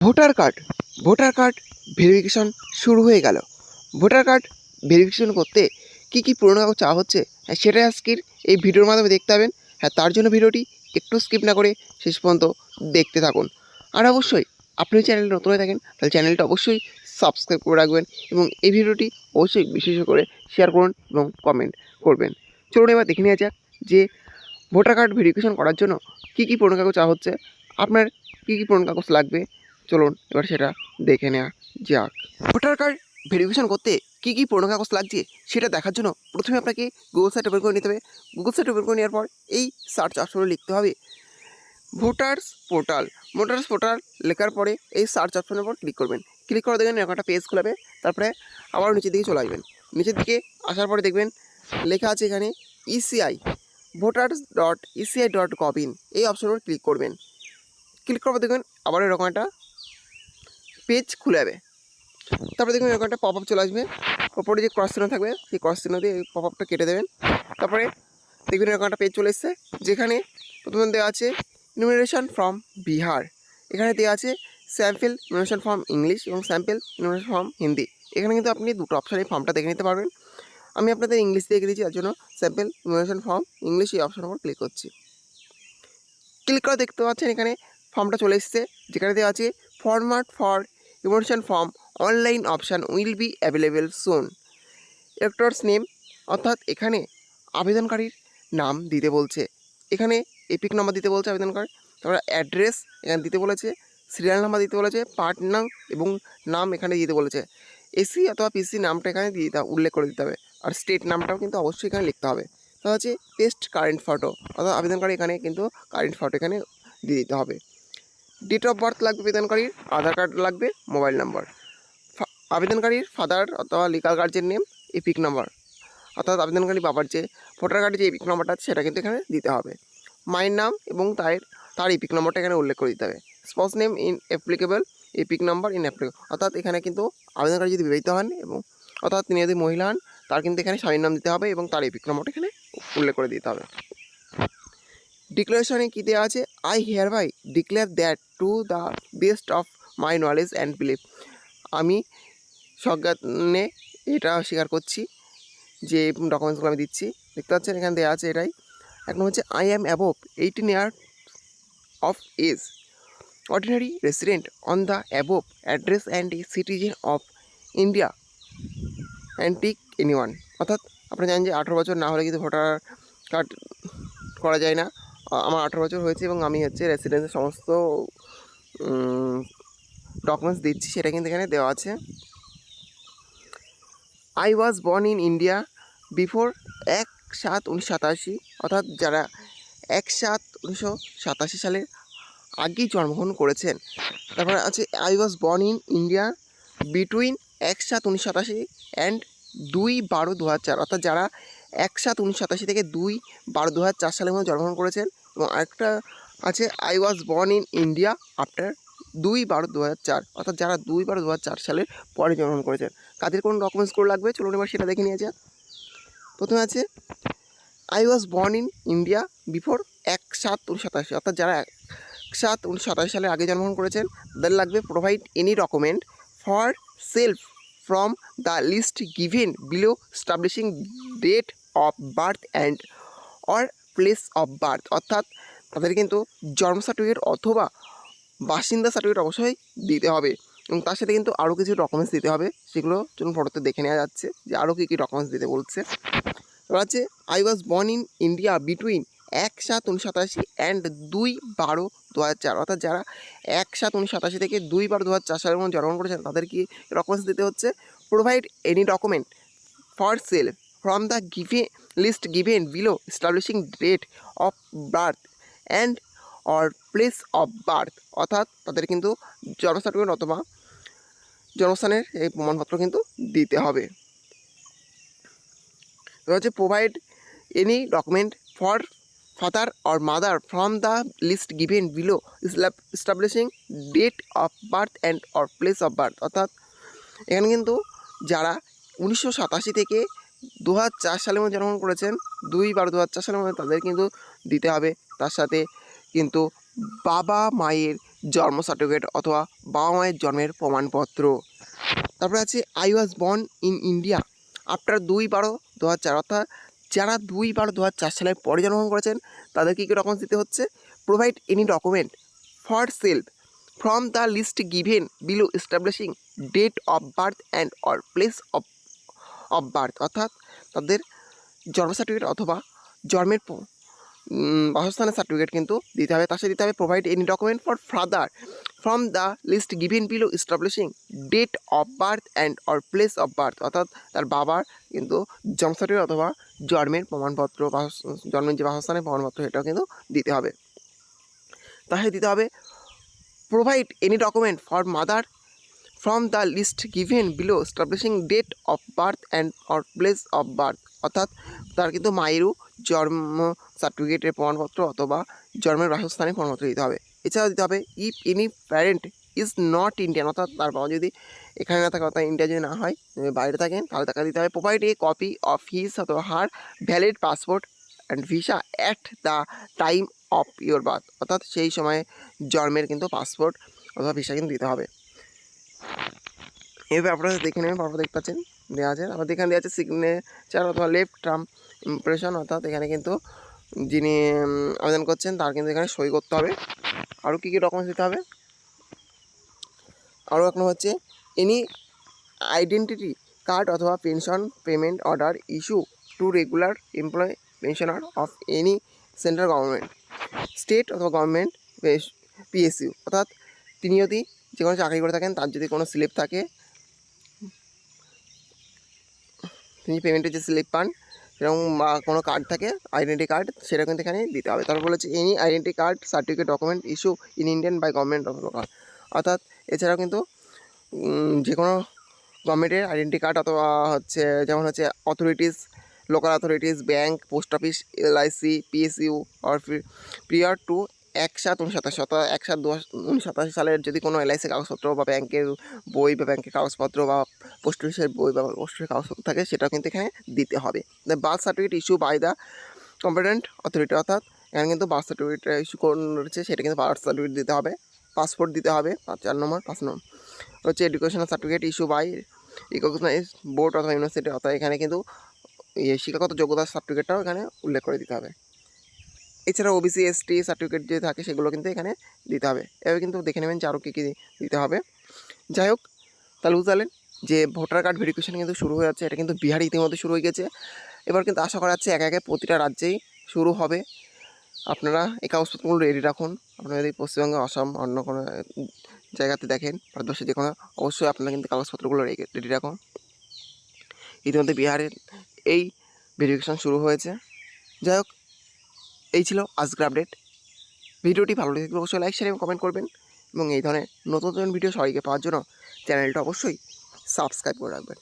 Voter card verification শুরু হয়ে গেল। ভোটার কার্ড ভেরিফিকেশন করতে কী কী পুরনো কাগজ চাওয়া হচ্ছে, সেটাই আজকের এই ভিডিওর মাধ্যমে দেখতে পাবেন। তার জন্য ভিডিওটি একটু স্কিপ না করে শেষ পর্যন্ত দেখতে থাকুন। আর অবশ্যই আপনি চ্যানেলে নতুন হয়ে থাকেন তাহলে চ্যানেলটা অবশ্যই সাবস্ক্রাইব করে রাখবেন এবং এই ভিডিওটি অবশ্যই বিশেষ করে শেয়ার করুন এবং কমেন্ট করবেন। চলুন এবার দেখে নেওয়া যাক যে ভোটার কার্ড ভেরিফিকেশন করার জন্য কী কী পুরনো কাগজ চাওয়া হচ্ছে, আপনার কী কী পুরনো কাগজ লাগবে। চলুন এবার সেটা দেখে নেওয়া যাক। ভোটার কার্ড ভেরিফিকেশন করতে কী কী পুরনো কাগজ লাগছে সেটা দেখার জন্য প্রথমে আপনাকে গুগল সাইট ওপেন করে নিতে হবে। গুগল সাইট ওপেন করে নেওয়ার পর এই সার্চ অপশনে লিখতে হবে ভোটার্স পোর্টাল। ভোটার্স পোর্টাল লেখার পরে এই সার্চ অপশনের উপর ক্লিক করবেন। ক্লিক করে দেখবেন এরকম একটা পেজ খুলবে। তারপরে আবার নিচের দিকে চলে আসবেন। নিচের দিকে আসার পরে দেখবেন লেখা আছে এখানে ইসিআই voters.eci.gov এই অপশনের উপর ক্লিক করবেন। ক্লিক করবার দেখবেন আবার এরকম একটা পেজ খুলে যাবে। তারপরে দেখবেন এরকম একটা পপ আপ চলে আসবে। ওপরে যে ক্রস চিহ্ন থাকবে সেই ক্রস চিহ্ন দিয়ে এই পপ আপটা কেটে দেবেন। তারপরে দেখবেন এরকম একটা পেজ চলে এসছে, যেখানে প্রথমে দেওয়া আছে ইনুমিনেশন ফর্ম বিহার। এখানে দেওয়া আছে স্যাম্পল ইনুমিনেশন ফর্ম ইংলিশ এবং স্যাম্পল ইনুমিনেশন ফর্ম হিন্দি। এখানে কিন্তু আপনি দুটো অপশানে ফর্মটা দেখে নিতে পারবেন। আমি আপনাদের ইংলিশ দিয়ে দিয়েছি, তার জন্য স্যাম্পল ইনুমিনেশন ফর্ম ইংলিশ এই অপশনের উপর ক্লিক করছি। ক্লিক করে দেখতে পাচ্ছেন এখানে ফর্মটা চলে এসছে, যেখানে দেওয়া আছে format for ইনুমিনেশন form online option will be available soon. Electors name, অর্থাৎ এখানে আবেদনকারীর নাম দিতে বলছে। এখানে এপিক নাম্বার দিতে বলছে আবেদনকারী, তারপরে অ্যাড্রেস এখানে দিতে বলেছে, সিরিয়াল নাম্বার দিতে বলেছে, পার্ট নাম এবং নাম এখানে দিতে বলেছে। এসি অথবা পিসি নামটা এখানে দিয়ে উল্লেখ করে দিতে হবে। আর স্টেট নামটাও কিন্তু অবশ্যই এখানে লিখতে হবে। তা হচ্ছে পেস্ট কারেন্ট ফটো, অর্থাৎ আবেদনকারী এখানে কিন্তু কারেন্ট ফটো এখানে দিয়ে দিতে হবে। ডেট অফ বার্থ লাগবে আবেদনকারীর, আধার কার্ড লাগবে, মোবাইল নাম্বার, আবেদনকারীর ফাদার অথবা legal guardian name, epic number, অর্থাৎ আবেদনকারী বাবার যে ভোটার কার্ডে যে এপিক নম্বরটা আছে সেটা কিন্তু এখানে দিতে হবে। মায়ের নাম এবং তার এপিক নম্বরটা এখানে উল্লেখ করে দিতে হবে। Spouse name in applicable, epic number in applicable, অর্থাৎ এখানে কিন্তু আবেদনকারী যদি বিবাহিত হন এবং অর্থাৎ তিনি যদি মহিলা হন তার কিন্তু এখানে স্বামীর নাম দিতে হবে এবং তার এপিক নম্বরটা এখানে উল্লেখ করে দিতে হবে। ডিক্লারেশনে কী দেওয়া আছে, I hereby declare that to the best of my knowledge and believe. আমি সজ্ঞানে এটা স্বীকার করছি যে ডকুমেন্টসগুলো আমি দিচ্ছি। দেখতে পাচ্ছেন এখানে দেওয়া আছে এটাই। এক নম্বর হচ্ছে I am above 18 years of age, ordinary resident on the above address and a citizen of India and tick anyone. অর্থাৎ আপনি জানেন যে 18 বছর না হলে কিন্তু ভোটার কার্ড করা যায় না। আমার 18 বছর হয়েছে এবং আমি হচ্ছে রেসিডেন্সের সমস্ত ডকুমেন্টস দিচ্ছি, সেটা কিন্তু এখানে দেওয়া আছে। I was born in India before 1/7/1987, অর্থাৎ যারা 1/7/1987 সালের আগেই জন্মগ্রহণ করেছেন। তারপরে আছে I was born in India between 1/7/1987 and 2/12/2004, অর্থাৎ যারা 1/7/1987 থেকে 2/12/2004 সালের মধ্যে জন্মগ্রহণ করেছেন। এবং আরেকটা আছে I was born in India after 2/12/2004, অর্থাৎ যারা 2/12/2004 সালের পরে জন্মগ্রহণ করেছেন। কাদের কোন ডকুমেন্টসগুলো লাগবে চলুন এবার সেটা দেখে নিয়ে যাক। প্রথমে আছে I was born in India before 1/7/1987, অর্থাৎ যারা 1/7/1987 সালের আগে জন্মগ্রহণ করেছেন তাদের লাগবে provide any document for self from the list given below establishing date of birth and or place of birth, অর্থাৎ তাদের কিন্তু জন্ম সার্টিফিকেট অথবা বাসিন্দা সার্টিফিকেট অবশ্যই দিতে হবে এবং তার সাথে কিন্তু আরও কিছু ডকুমেন্টস দিতে হবে, সেগুলো চলুন ফটোতে দেখে নেওয়া যাচ্ছে যে আরও কী কী ডকুমেন্টস দিতে বলছে। এবার আছে I was born in India between 1/7/1987 and 2/12/2004, অর্থাৎ যারা 1/7/1987 থেকে 2/12/2004 সালের মধ্যে জন্মগ্রহণ করেছেন তাদের কি ডকুমেন্টস দিতে হচ্ছে, provide any document for self from the list given below establishing date of birth and or place of birth, অর্থাৎ তাদের কিন্তু জন্ম সার্টিফিকেট অথবা জন্মস্থানের এই প্রমাণপত্র কিন্তু দিতে হবে। এবার হচ্ছে provide any document for father or mother from the list given below establishing date of birth and or place of birth, অর্থাৎ এখানে কিন্তু যারা 1987 থেকে 2004 সালের মধ্যে জন্মগ্রহণ করেছেন 2/12/2004 সালের মধ্যে তাদের কিন্তু দিতে হবে। তার সাথে কিন্তু বাবা মায়ের জন্ম সার্টিফিকেট অথবা বাবা মায়ের জন্মের প্রমাণপত্র। তারপরে আছে I was born in India after 2/12/2004, অর্থাৎ যারা 2/12/2004 সালের পরে জন্মগ্রহণ করেছেন তাদের কী কী ডকুমেন্টস দিতে হচ্ছে। Provide any document for self from the list given below establishing date of birth and or place of birth, অর্থাৎ তাদের জন্ম সার্টিফিকেট অথবা জন্মের বাসস্থানের সার্টিফিকেট কিন্তু দিতে হবে। তার সাথে দিতে হবে provide any document for father from the list given below establishing date of birth and or place of birth, অর্থাৎ তার বাবার কিন্তু জন্ম সার্টিফিকেট অথবা জন্মের প্রমাণপত্র, জন্মের যে বাসস্থানের প্রমাণপত্র সেটাও কিন্তু দিতে হবে। তার সাথে দিতে হবে provide any document for mother from the list given below establishing date of birth and or place of birth, অর্থাৎ তার কিন্তু মায়েরও জন্ম সার্টিফিকেটের প্রমাণপত্র অথবা জন্মের বাসস্থানের প্রমাণপত্র দিতে হবে। এছাড়াও দিতে হবে if any parent is not Indian, অর্থাৎ তার বাবা যদি এখানে না থাকে অর্থাৎ ইন্ডিয়া যদি না হয় বাইরে থাকেন তাহলে তাকে দিতে হবে provide a copy of his অথবা her valid passport and visa at the time of your birth, অর্থাৎ সেই সময়ে জন্মের কিন্তু পাসপোর্ট অথবা ভিসা কিন্তু দিতে হবে। এভাবে আপনারা দেখে নেবেন, পরপর দেখতে পাচ্ছেন দেওয়া আছে। আমাদের এখানে দেওয়া আছে সিগনেচার অথবা লেফট টার্ম ইমপ্রেশন, অর্থাৎ এখানে কিন্তু যিনি আবেদন করছেন তার কিন্তু এখানে সই করতে হবে। আরও কী কী ডকুমেন্টস দিতে হবে, আরও এক নম্বর হচ্ছে এনি আইডেন্টিটি কার্ড অথবা pension payment order issue to regular employ pensioner of any central government state অথবা গভর্নমেন্ট পিএসইউ, অর্থাৎ তিনি যদি যে কোনো চাকরি করে থাকেন তার যদি কোনো স্লিপ থাকে, তিনি পেমেন্টের যে স্লিপ পান সেরকম বা কোনো কার্ড থাকে আইডেন্টি কার্ড, সেটা কিন্তু এখানে দিতে হবে। তারপর বলেছে any identity card certificate document issue in Indian by government of local, অর্থাৎ এছাড়াও কিন্তু যে কোনো গভর্নমেন্টের আইডেন্টি কার্ড অথবা হচ্ছে যেমন হচ্ছে authorities, local authorities, bank, post office, LIC, PSU or প্রিয়ার টু 1/7/1987, অর্থাৎ 1/7/1987 সালের যদি কোনো এলআইসি কাগজপত্র বা ব্যাংকের বই বা ব্যাংকের কাগজপত্র বা পোস্ট অফিসের বই বা পোস্ট অফিসের কাগজপত্র থাকে সেটাও কিন্তু এখানে দিতে হবে। Birth certificate issue by the competent authority, অর্থাৎ এখানে কিন্তু বার্থ সার্টিফিকেট ইস্যু করেছে সেটা কিন্তু বার্থ সার্টিফিকেট দিতে হবে। পাসপোর্ট দিতে হবে 4 নম্বর। 5 নম্বর হচ্ছে educational certificate issue by recognise board অথবা ইউনিভার্সিটি, অর্থাৎ এখানে কিন্তু শিক্ষাগত যোগ্যতার সার্টিফিকেটটাও এখানে উল্লেখ করে দিতে হবে। এছাড়া ওবিসি এসটি সার্টিফিকেট যে থাকে সেগুলো কিন্তু এখানে দিতে হবে। এভাবে কিন্তু দেখে নেবেন যে আরও কী কী দিতে হবে। যাই হোক, তাহলে বুঝতে যে ভোটার কার্ড ভেরিফিকেশন কিন্তু শুরু হয়ে যাচ্ছে, এটা কিন্তু বিহারে ইতিমধ্যে শুরু হয়ে গেছে। এবার কিন্তু আশা করা যাচ্ছে একে একে প্রতিটা রাজ্যেই শুরু হবে। আপনারা এই কাগজপত্রগুলো রেডি রাখুন। আপনারা যদি পশ্চিমবঙ্গে, আসাম, অন্য কোনো জায়গাতে দেখেন ভারতবর্ষে যে কোনো, অবশ্যই আপনারা কিন্তু কাগজপত্রগুলো রেডি রাখুন। ইতিমধ্যে বিহারের এই ভেরিফিকেশন শুরু হয়েছে। যাই হোক, এই ছিল আজকের আপডেট। ভিডিওটি ভালো লাগলে অবশ্যই লাইক, শেয়ার এবং কমেন্ট করবেন এবং এই ধরনের নতুন নতুন ভিডিও সবাইকে পাওয়ার জন্য চ্যানেলটা অবশ্যই সাবস্ক্রাইব করে রাখবেন।